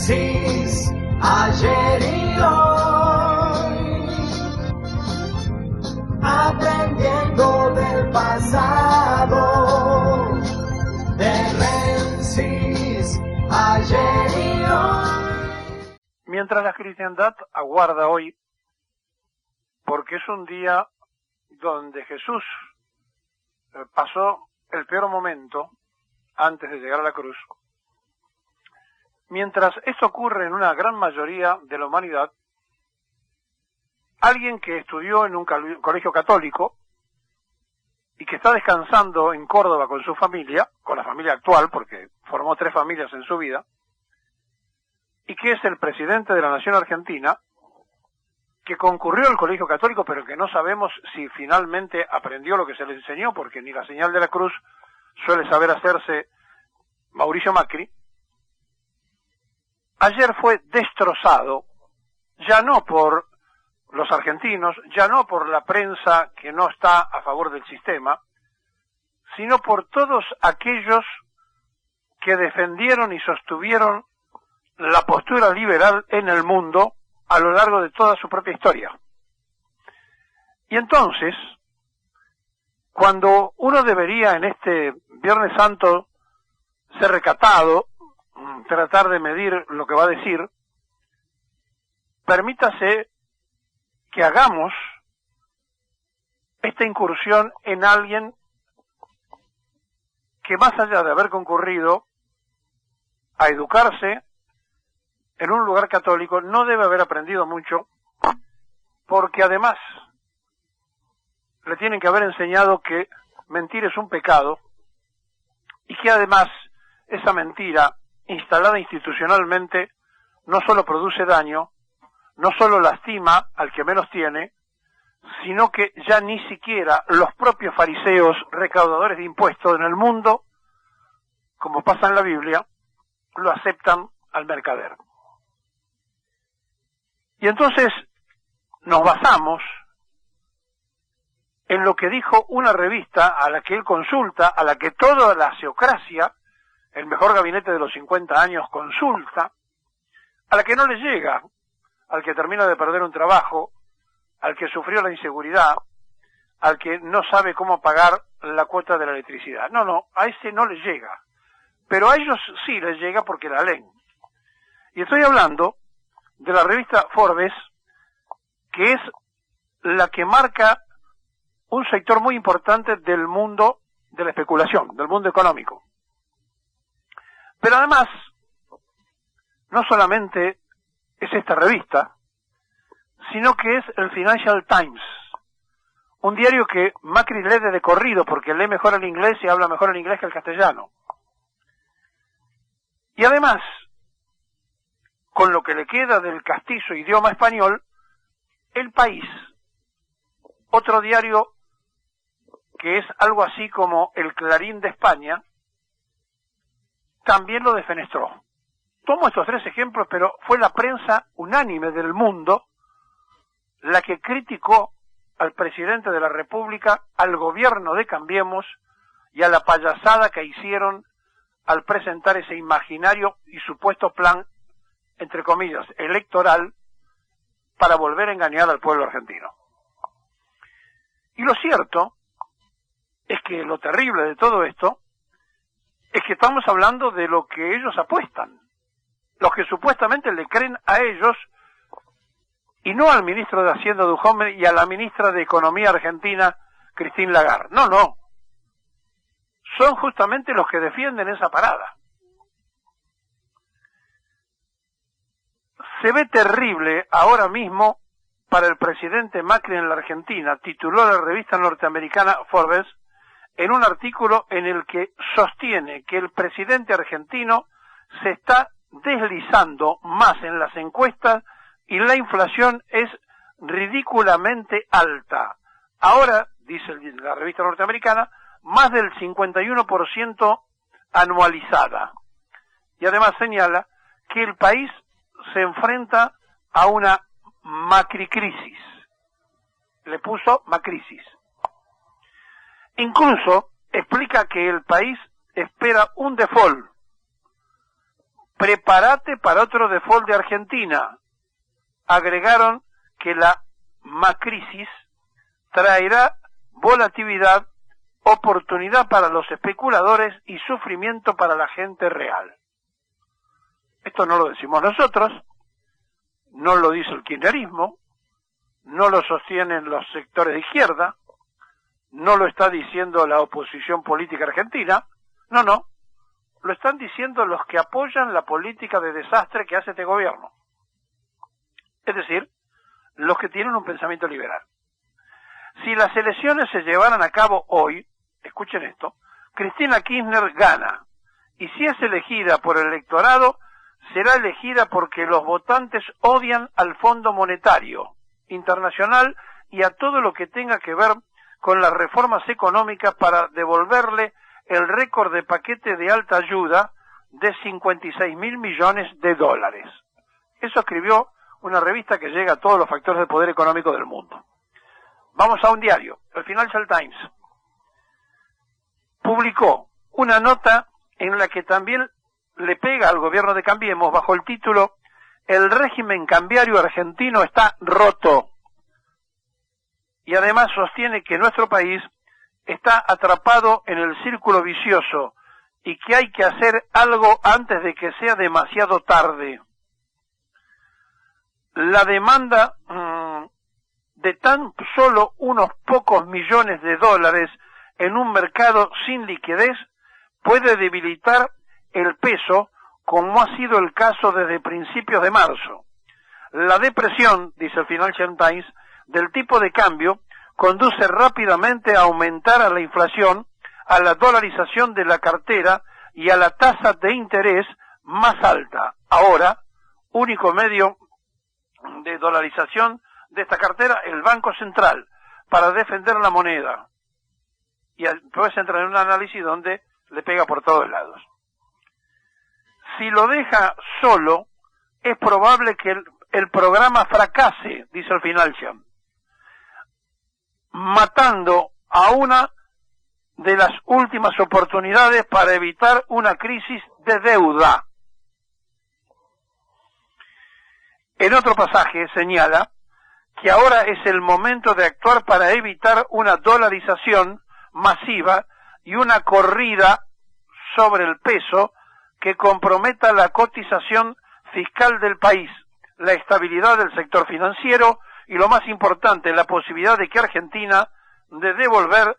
Francis, ayer y hoy, aprendiendo del pasado, de Francis, ayer y hoy. Mientras la cristiandad aguarda hoy, porque es un día donde Jesús pasó el peor momento antes de llegar a la cruz. Mientras esto ocurre en una gran mayoría de la humanidad, alguien que estudió en un colegio católico y que está descansando en Córdoba con su familia, con la familia actual, porque formó 3 familias en su vida, y que es el presidente de la nación argentina, que concurrió al colegio católico, pero que no sabemos si finalmente aprendió lo que se le enseñó, porque ni la señal de la cruz suele saber hacerse Mauricio Macri. Ayer fue destrozado, ya no por los argentinos, ya no por la prensa que no está a favor del sistema, sino por todos aquellos que defendieron y sostuvieron la postura liberal en el mundo a lo largo de toda su propia historia. Y entonces, cuando uno debería en este Viernes Santo ser recatado, tratar de medir lo que va a decir, permítase que hagamos esta incursión en alguien que, más allá de haber concurrido a educarse en un lugar católico, no debe haber aprendido mucho, porque además le tienen que haber enseñado que mentir es un pecado, y que además esa mentira instalada institucionalmente no solo produce daño, no solo lastima al que menos tiene, sino que ya ni siquiera los propios fariseos recaudadores de impuestos en el mundo, como pasa en la Biblia, lo aceptan al mercader. Y entonces nos basamos en lo que dijo una revista a la que él consulta, a la que toda la seocracia, el mejor gabinete de los 50 años, consulta, a la que no le llega, al que termina de perder un trabajo, al que sufrió la inseguridad, al que no sabe cómo pagar la cuota de la electricidad. No, a ese no le llega. Pero a ellos sí les llega porque la leen. Y estoy hablando de la revista Forbes, que es la que marca un sector muy importante del mundo de la especulación, del mundo económico. Pero además, no solamente es esta revista, sino que es el Financial Times, un diario que Macri lee de corrido porque lee mejor el inglés y habla mejor el inglés que el castellano. Y además, con lo que le queda del castizo idioma español, El País, otro diario que es algo así como el Clarín de España, también lo defenestró. Tomo estos 3 ejemplos, pero fue la prensa unánime del mundo la que criticó al presidente de la República, al gobierno de Cambiemos y a la payasada que hicieron al presentar ese imaginario y supuesto plan, entre comillas, electoral, para volver a engañar al pueblo argentino. Y lo cierto es que lo terrible de todo esto es que estamos hablando de lo que ellos apuestan, los que supuestamente le creen a ellos y no al ministro de Hacienda Duhovne y a la ministra de Economía argentina Christine Lagarde. No. Son justamente los que defienden esa parada. Se ve terrible ahora mismo para el presidente Macri en la Argentina, tituló la revista norteamericana Forbes, en un artículo en el que sostiene que el presidente argentino se está deslizando más en las encuestas y la inflación es ridículamente alta. Ahora, dice la revista norteamericana, más del 51% anualizada. Y además señala que el país se enfrenta a una macricrisis. Le puso macrisis. Incluso explica que el país espera un default prepárate para otro default de Argentina. Agregaron que la macrisis traerá volatilidad, oportunidad para los especuladores y sufrimiento para la gente real. Esto no lo decimos nosotros, no lo dice el kirchnerismo, no lo sostienen los sectores de izquierda, no lo está diciendo la oposición política argentina, no, lo están diciendo los que apoyan la política de desastre que hace este gobierno. Es decir, los que tienen un pensamiento liberal. Si las elecciones se llevaran a cabo hoy, escuchen esto, Cristina Kirchner gana, y si es elegida por el electorado, será elegida porque los votantes odian al Fondo Monetario Internacional y a todo lo que tenga que ver con las reformas económicas para devolverle el récord de paquete de alta ayuda de 56.000 millones de dólares. Eso escribió una revista que llega a todos los factores de poder económico del mundo. Vamos a un diario, el Financial Times. Publicó una nota en la que también le pega al gobierno de Cambiemos bajo el título "El régimen cambiario argentino está roto". Y además sostiene que nuestro país está atrapado en el círculo vicioso y que hay que hacer algo antes de que sea demasiado tarde. La demanda de tan solo unos pocos millones de dólares en un mercado sin liquidez puede debilitar el peso, como ha sido el caso desde principios de marzo. La depresión, dice el Financial Times, del tipo de cambio conduce rápidamente a aumentar a la inflación, a la dolarización de la cartera y a la tasa de interés más alta. Ahora, único medio de dolarización de esta cartera, el Banco Central, para defender la moneda. Y después entra en un análisis donde le pega por todos lados. Si lo deja solo, es probable que el programa fracase, dice el Financial, matando a una de las últimas oportunidades para evitar una crisis de deuda. En otro pasaje señala que ahora es el momento de actuar para evitar una dolarización masiva y una corrida sobre el peso que comprometa la cotización fiscal del país, la estabilidad del sector financiero y, lo más importante, la posibilidad de que Argentina de devolver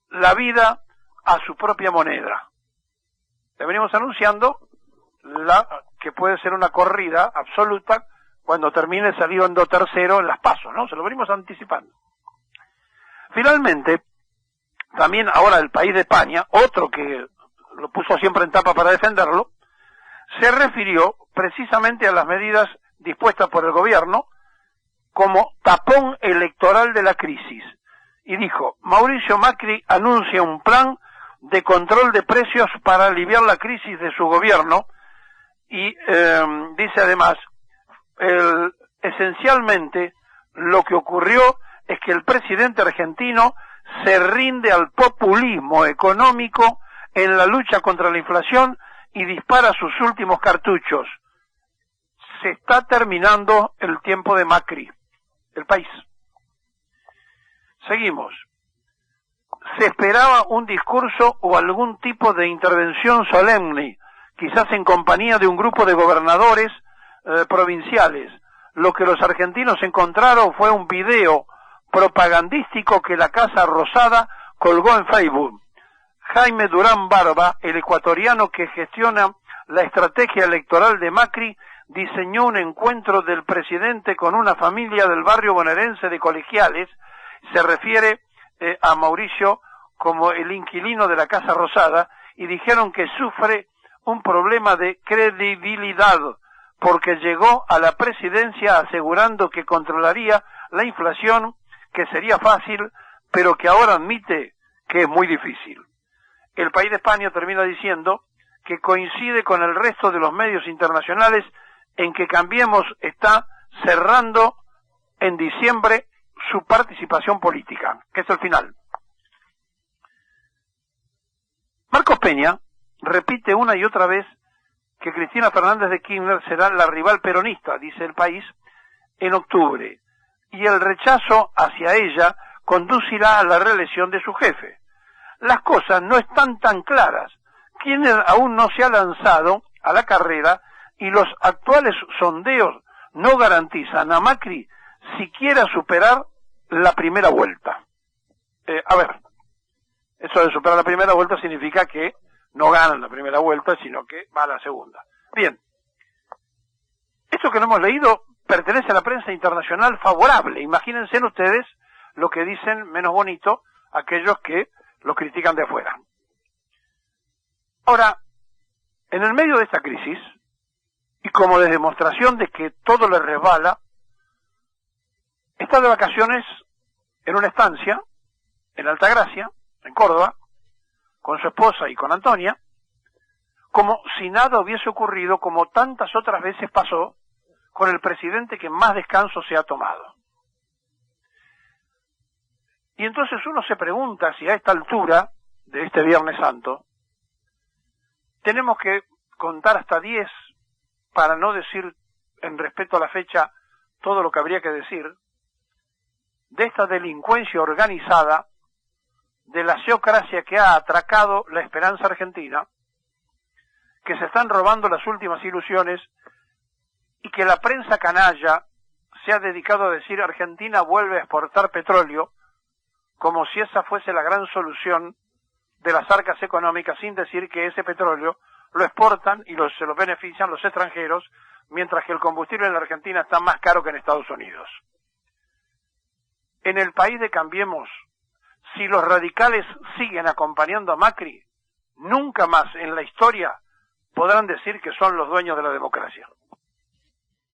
la vida a su propia moneda. Le venimos anunciando que puede ser una corrida absoluta cuando termine saliendo tercero en las PASO, ¿no? Se lo venimos anticipando. Finalmente, también ahora el país de España, otro que lo puso siempre en tapa para defenderlo, se refirió precisamente a las medidas dispuestas por el gobierno como tapón electoral de la crisis. Y dijo, Mauricio Macri anuncia un plan de control de precios para aliviar la crisis de su gobierno y dice además, esencialmente lo que ocurrió es que el presidente argentino se rinde al populismo económico en la lucha contra la inflación y dispara sus últimos cartuchos. Se está terminando el tiempo de Macri, el país. Seguimos. Se esperaba un discurso o algún tipo de intervención solemne, quizás en compañía de un grupo de gobernadores provinciales. Lo que los argentinos encontraron fue un video propagandístico que la Casa Rosada colgó en Facebook. Jaime Durán Barba, el ecuatoriano que gestiona la estrategia electoral de Macri, diseñó un encuentro del presidente con una familia del barrio bonaerense de Colegiales. Se refiere a Mauricio como el inquilino de la Casa Rosada y dijeron que sufre un problema de credibilidad porque llegó a la presidencia asegurando que controlaría la inflación, que sería fácil, pero que ahora admite que es muy difícil. El País de España termina diciendo que coincide con el resto de los medios internacionales en que Cambiemos está cerrando en diciembre su participación política, que es el final. Marcos Peña repite una y otra vez que Cristina Fernández de Kirchner será la rival peronista, dice El País, en octubre, y el rechazo hacia ella conducirá a la reelección de su jefe. Las cosas no están tan claras. Kirchner aún no se ha lanzado a la carrera y los actuales sondeos no garantizan a Macri siquiera superar la primera vuelta. Eso de superar la primera vuelta significa que no ganan la primera vuelta, sino que va a la segunda. Bien, esto que no hemos leído pertenece a la prensa internacional favorable. Imagínense ustedes lo que dicen menos bonito aquellos que lo critican de afuera. Ahora, en el medio de esta crisis, y como de demostración de que todo le resbala, está de vacaciones en una estancia, en Altagracia, en Córdoba, con su esposa y con Antonia, como si nada hubiese ocurrido, como tantas otras veces pasó con el presidente que más descanso se ha tomado. Y entonces uno se pregunta si a esta altura de este Viernes Santo tenemos que contar hasta 10 para no decir, en respeto a la fecha, todo lo que habría que decir, de esta delincuencia organizada, de la geocracia que ha atracado la esperanza argentina, que se están robando las últimas ilusiones y que la prensa canalla se ha dedicado a decir Argentina vuelve a exportar petróleo, como si esa fuese la gran solución de las arcas económicas, sin decir que ese petróleo lo exportan y se lo benefician los extranjeros, mientras que el combustible en la Argentina está más caro que en Estados Unidos. En el país de Cambiemos, si los radicales siguen acompañando a Macri, nunca más en la historia podrán decir que son los dueños de la democracia.